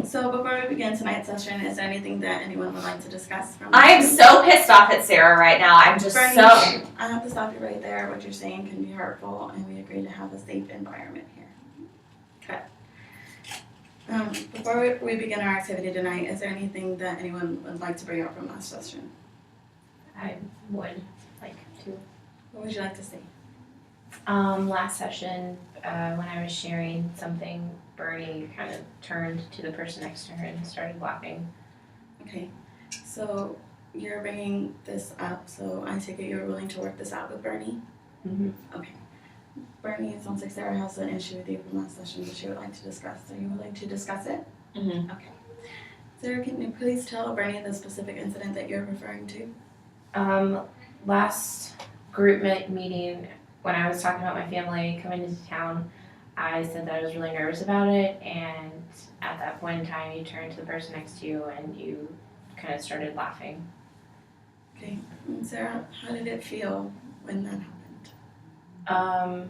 So before we begin tonight's session, is there anything that anyone would like to discuss from I am so pissed off at Sarah right now. I'm just Bernie, so. I have to stop you right there. What you're saying can be hurtful, and we agree to have a safe environment here. Okay. Before we begin our activity tonight, is there anything that anyone would like to bring up from last session? I would like to. What would you like to say? Last session, when I was sharing something, Bernie kind of turned to the person next to her and started laughing. Okay, so you're bringing this up, so I take it you're willing to work this out with Bernie? Mm-hmm. Okay. Bernie, it sounds like Sarah has an issue with you from last session that she would like to discuss. Are you willing to discuss it? Mm-hmm. Okay. Sarah, can you please tell Bernie the specific incident that you're referring to? Last group meeting, when I was talking about my family coming into town, I said that I was really nervous about it, and at that point in time, you turned to the person next to you and you kind of started laughing. Okay. And Sarah, how did it feel when that happened?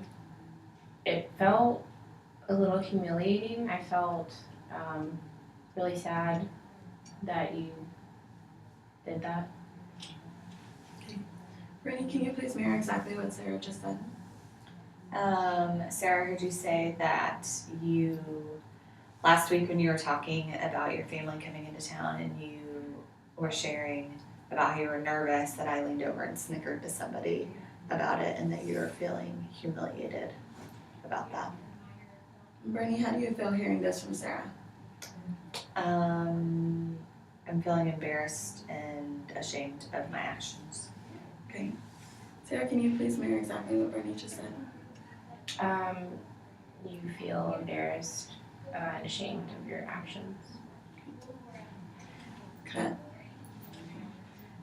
It felt a little humiliating. I felt really sad that you did that. Okay. Bernie, can you please mirror exactly what Sarah just said? Sarah heard you say that you, last week when you were talking about your family coming into town and you were sharing about how you were nervous, that I leaned over and snickered to somebody about it and that you were feeling humiliated about that. Bernie, how do you feel hearing this from Sarah? I'm feeling embarrassed and ashamed of my actions. Okay. Sarah, can you please mirror exactly what Bernie just said? You feel embarrassed and ashamed of your actions. Cut.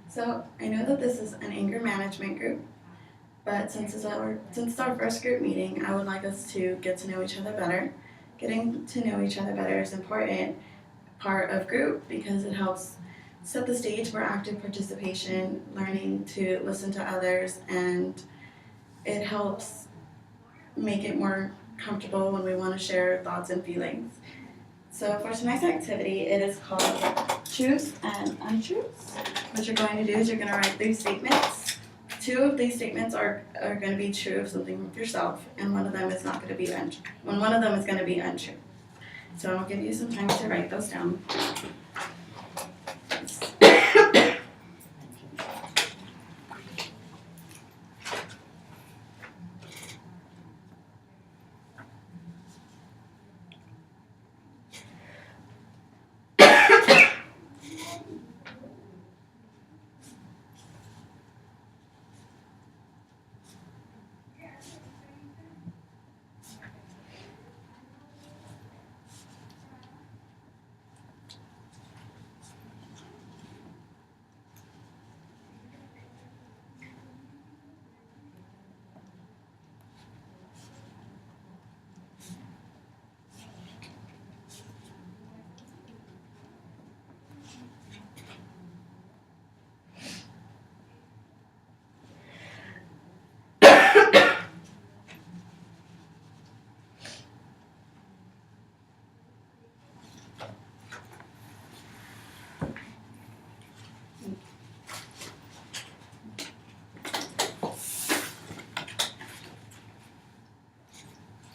So I know that this is an anger management group, but since it's our first group meeting, I would like us to get to know each other better. Getting to know each other better is an important part of group because it helps set the stage for active participation, learning to listen to others, and it helps make it more comfortable when we want to share thoughts and feelings. So for tonight's activity, it is called Truths and Untruths. What you're going to do is you're going to write 3 statements. 2 of these statements are going to be true of something with yourself, and one of them is not going to be untrue. One of them is going to be untrue. So I'll give you some time to write those down.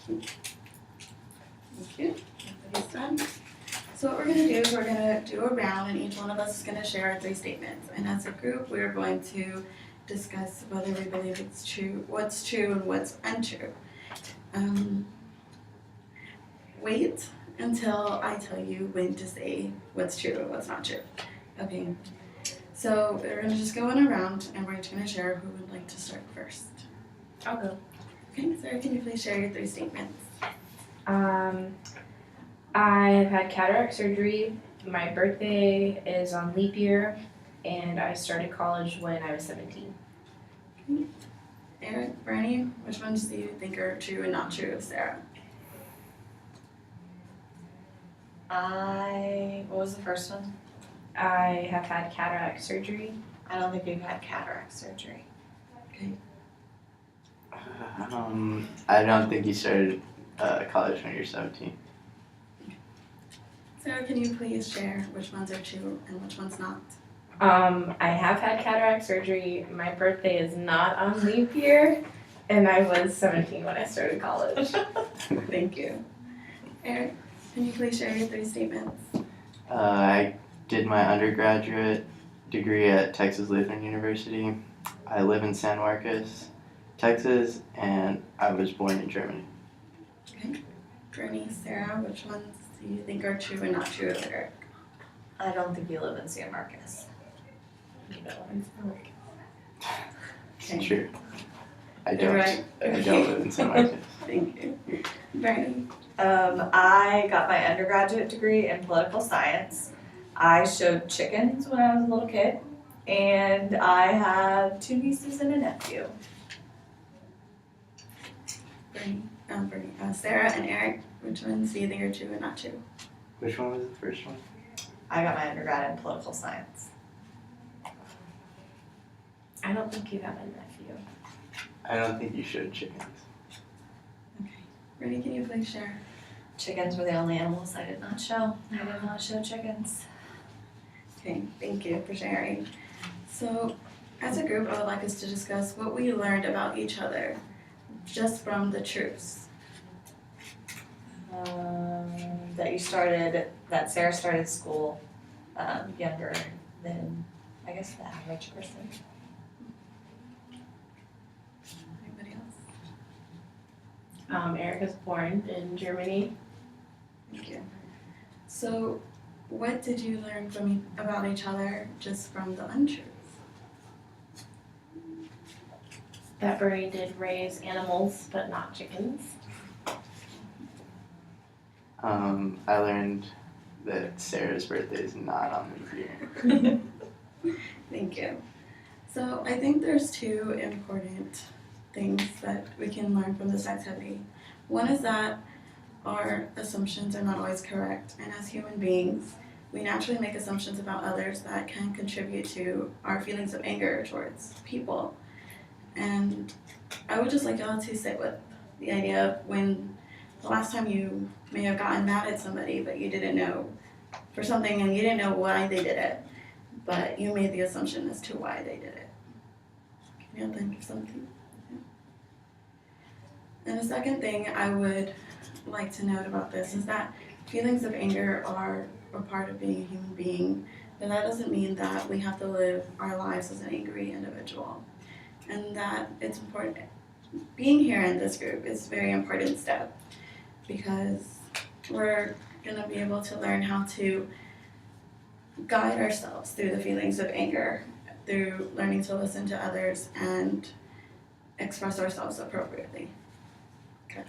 Thank you. Everybody's done. So what we're going to do is we're going to do a round, and each one of us is going to share our 3 statements. And as a group, we're going to discuss whether we believe it's true, what's true, and what's untrue. Wait until I tell you when to say what's true and what's not true. Okay. So we're going to just go in a round, and we're just going to share who would like to start first. I'll go. Okay, Sarah, can you please share your 3 statements? I have had cataract surgery. My birthday is on leap year, and I started college when I was 17. Okay. Eric, Bernie, which ones do you think are true and not true of Sarah? What was the first one? I have had cataract surgery. I don't think you've had cataract surgery. Okay. I don't think you started college when you're 17. Sarah, can you please share which ones are true and which ones not? I have had cataract surgery. My birthday is not on leap year, and I was 17 when I started college. Thank you. Eric, can you please share your 3 statements? I did my undergraduate degree at Texas Lutheran University. I live in San Marcos, Texas, and I was born in Germany. Okay. Brittany, Sarah, which ones do you think are true and not true of Eric? I don't think you live in San Marcos. Okay. True. I You're don't. right. I don't live in San Marcos. Thank you. Brittany, I got my undergraduate degree in political science. I showed chickens when I was a little kid, and I have 2 nieces and a nephew. Sarah and Eric, which ones do you think are true and not true? Which one was the first one? I got my undergrad in political science. I don't think you have a nephew. I don't think you showed chickens. Brittany, can you please share? Chickens were the only animals I did not show. I did not show chickens. Okay, thank you for sharing. So, as a group, I would like us to discuss what we learned about each other just from the truths. That Sarah started school younger than, I guess, the average person. Anybody else? Eric was born in Germany. Thank you. So, what did you learn about each other just from the untruths? That Bray did raise animals, but not chickens. I learned that Sarah's birthday is not on leap year. Thank you. So I think there's 2 important things that we can learn from this activity. One is that our assumptions are not always correct, and as human beings, we naturally make assumptions about others that can contribute to our feelings of anger towards people. And I would just like y'all to sit with the idea of when the last time you may have gotten mad at somebody, but you didn't know for something and you didn't know why they did it, but you made the assumption as to why they did it. Can you think of something? Yeah. And the second thing I would like to note about this is that feelings of anger are a part of being a human being, but that doesn't mean that we have to live our lives as an angry individual. And that it's important. Being here in this group is a very important step because we're going to be able to learn how to guide ourselves through the feelings of anger, through learning to listen to others and express ourselves appropriately. Okay.